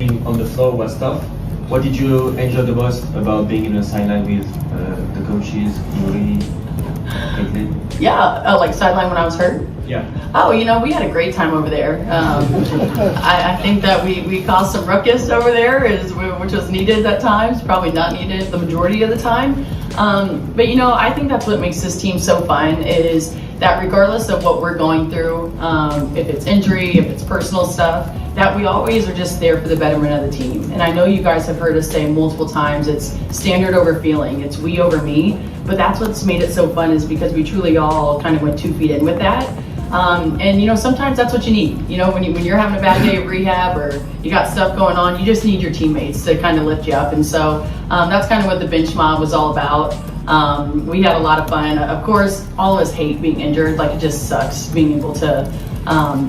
On the floor was tough. What did you enjoy the most about being in the sideline with the coaches, Yuri, Caitlin? Yeah, like sideline when I was hurt. Yeah. Oh, we had a great time over there. I think that we caused some ruckus over there, which was needed at times, probably not needed the majority of the time. But I think that's what makes this team so fun is that regardless of what we're going through, if it's injury, if it's personal stuff, that we always are just there for the betterment of the team. And I know you guys have heard us say multiple times, it's standard over feeling, it's we over me, but that's what's made it so fun is because we truly all kind of went 2 feet in with that. And sometimes that's what you need. When you're having a bad day of rehab or you got stuff going on, you just need your teammates to kind of lift you up. And so that's kind of what the bench mob was all about. We had a lot of fun. Of course, all of us hate being injured. Like, it just sucks being able to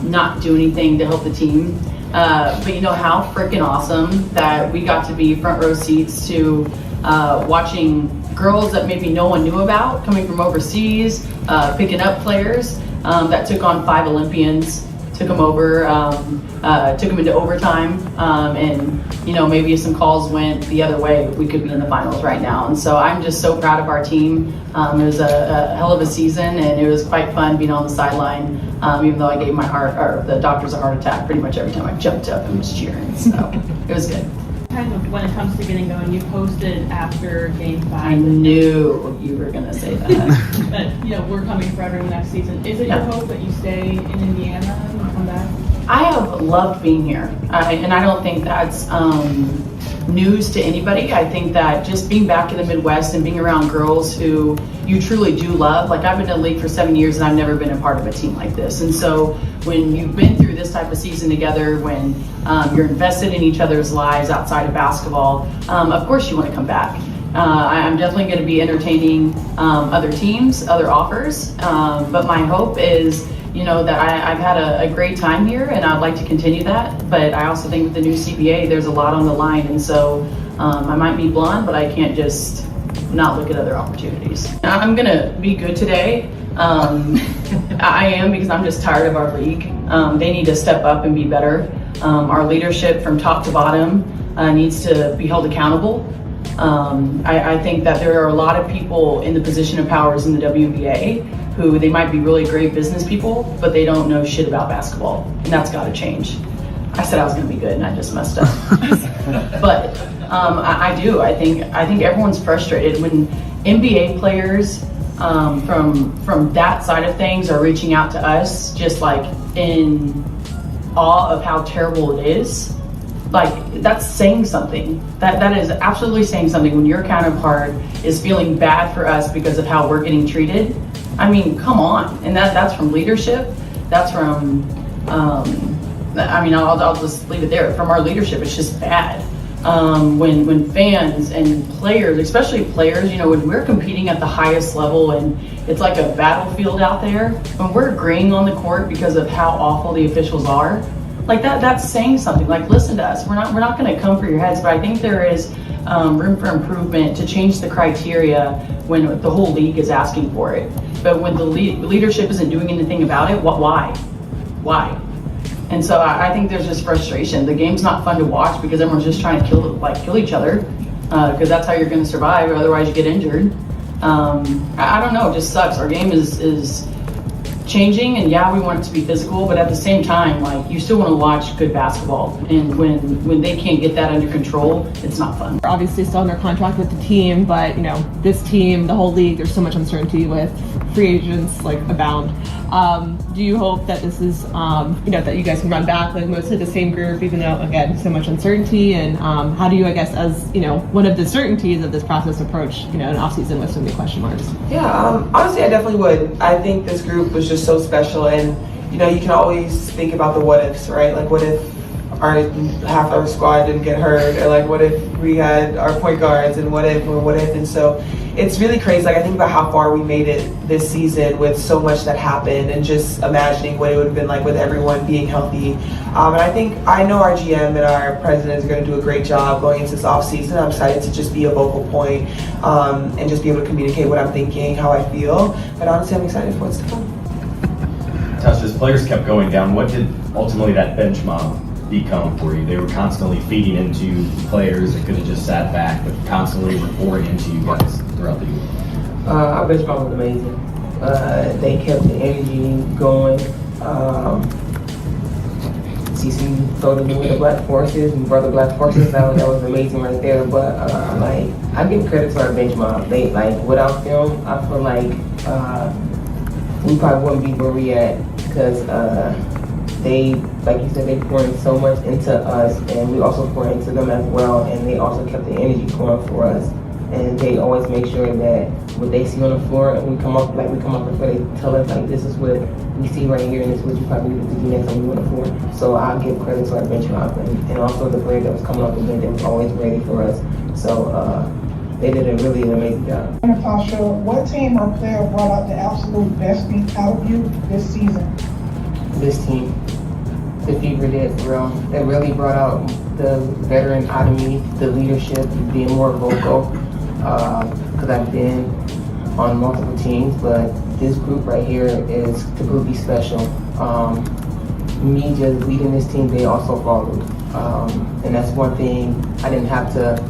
not do anything to help the team. But how freaking awesome that we got to be front row seats to watching girls that maybe no one knew about coming from overseas, picking up players that took on 5 Olympians, took them over, took them into overtime, and maybe if some calls went the other way, we could be in the finals right now. And so I'm just so proud of our team. It was a hell of a season, and it was quite fun being on the sideline, even though I gave the doctors a heart attack pretty much every time I jumped up and was cheering. So it was good. Kind of when it comes to getting going, you posted after Game 5. I knew you were going to say that. But we're coming for everyone next season. Is it your hope that you stay in Indiana and come back? I have loved being here, and I don't think that's news to anybody. I think that just being back in the Midwest and being around girls who you truly do love, like I've been in the league for 7 years and I've never been a part of a team like this. And so when you've been through this type of season together, when you're invested in each other's lives outside of basketball, of course you want to come back. I'm definitely going to be entertaining other teams, other offers, but my hope is that I've had a great time here and I'd like to continue that. But I also think with the new CBA, there's a lot on the line. And so I might be blonde, but I can't just not look at other opportunities. I'm going to be good today. I am, because I'm just tired of our league. They need to step up and be better. Our leadership from top to bottom needs to be held accountable. I think that there are a lot of people in the position of powers in the WNBA who they might be really great business people, but they don't know shit about basketball, and that's got to change. I said I was going to be good, and I just messed up. But I do. I think everyone's frustrated when NBA players from that side of things are reaching out to us, just like in awe of how terrible it is. Like, that's saying something. That is absolutely saying something when your counterpart is feeling bad for us because of how we're getting treated. I mean, come on. And that's from leadership. That's from, I'll just leave it there. From our leadership, it's just bad. When fans and players, especially players, when we're competing at the highest level and it's like a battlefield out there, when we're agreeing on the court because of how awful the officials are, like that's saying something. Like, listen to us. We're not going to come for your heads, but I think there is room for improvement to change the criteria when the whole league is asking for it. But when the leadership isn't doing anything about it, why? And so I think there's just frustration. The game's not fun to watch because everyone's just trying to kill each other, because that's how you're going to survive, or otherwise you get injured. I don't know. It just sucks. Our game is changing, and yeah, we want it to be physical, but at the same time, like, you still want to watch good basketball, and when they can't get that under control, it's not fun. We're obviously still under contract with the team, but this team, the whole league, there's so much uncertainty with free agents like abound. Do you hope that this is that you guys can run back with mostly the same group, even though, again, so much uncertainty? And how do you, I guess, as one of the certainties of this process, approach an off season with so many question marks? Yeah, honestly, I definitely would. I think this group was just so special, and you can always think about the what ifs, right? Like, what if half our squad didn't get hurt, or like, what if we had our point guards, and what if, and so it's really crazy. Like, I think about how far we made it this season with so much that happened, and just imagining what it would have been like with everyone being healthy. And I know our GM and our president are going to do a great job going into this off season. I'm excited to just be a vocal point, and just be able to communicate what I'm thinking, how I feel. But honestly, I'm excited for what's to come. Natasha, as players kept going down, what did ultimately that bench mob become for you? They were constantly feeding into players that could have just sat back, but constantly were pouring into you guys throughout the year. Our bench ball was amazing. They kept the energy going. CC told me with the Black Forces and Brother Black Forces, that was amazing right there. But I give credit to our bench mob. They without them, I feel like we probably wouldn't be where we at because they, like you said, they poured so much into us, and we also poured into them as well. And they also kept the energy going for us. And they always make sure that what they see on the floor, and we come up the floor, they tell us like, this is what we see right here, and this is what you probably need to do next time you on the floor. So I give credit to our bench mob and also the player that was coming off the bench that was always ready for us. So they did a really amazing job. Natasha, what team or player brought out the absolute best thing out of you this season? This team, the Fever did, for real. They really brought out the veteran out of me, the leadership, being more vocal. Because I've been on multiple teams, but this group right here is completely special. Me just leading this team, they also followed. And that's one thing I didn't have to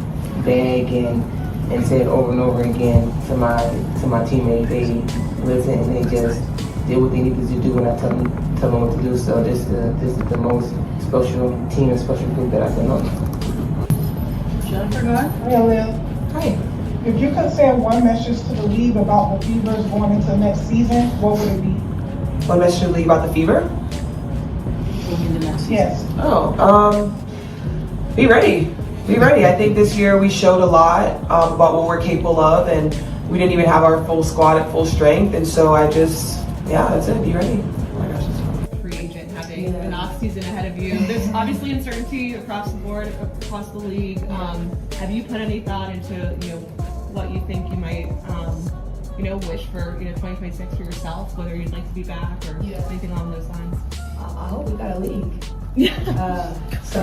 beg and say it over and over again to my teammates. They listened and they just did what they needed to do when I tell them what to do. So this is the most special team and special group that I've been on. Jennifer, go ahead. Hey, Aliyah. Hi. If you could send one message to the league about the Fevers going into next season, what would it be? One message to the league about the Fever? Yes. Be ready. Be ready. I think this year we showed a lot about what we're capable of, and we didn't even have our full squad at full strength. And so that's it. Be ready. Oh my gosh, Free agent, having an off season ahead of you. There's obviously uncertainty across the board, across the league. Have you put any thought into what you think you might wish for 2026 for yourself, whether you'd like to be back or anything along those lines? I hope we got a league. So I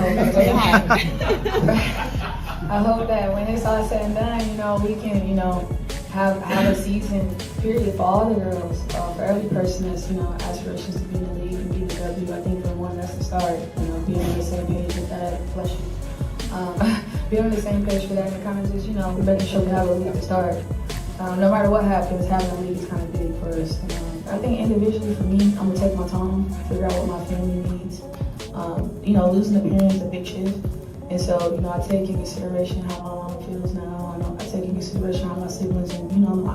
hope that when it's all said and done, we can, have a season period for all the girls, for every person that's, aspirations to be in the league and be the W. I think for one, that's the start, being on the same page with that, bless you. Being on the same page for that and kind of just, making sure we have a league to start. No matter what happens, having a league is kind of big for us. I think individually for me, I'm gonna take my time, figure out what my family needs. Losing a parent is a big shift. And so, I take in consideration how my mom feels now. I take in consideration how my siblings and,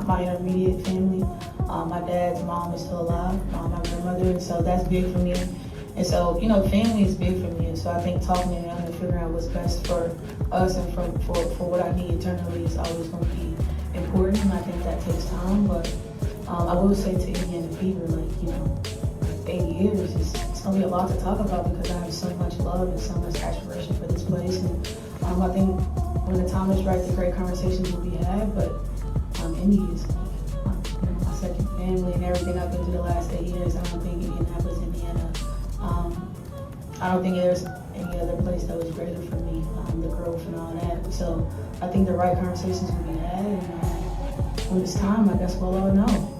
my intermediate family. My dad's mom is still alive, my grandmother, and so that's big for me. And so, family is big for me. And so I think talking to them and figuring out what's best for us and for what I need internally is always going to be important. And I think that takes time. But I will say to Indiana Fever, 8 years, it's going to be a lot to talk about because I have so much love and so much aspiration for this place. And I think when the time is right, the great conversations will be had. But Indy is my second family and everything I've been through the last 8 years. I don't think Indianapolis, Indiana. I don't think there's any other place that was greater for me, the growth and all that. So I think the right conversations will be had. And when it's time, I guess we'll all know.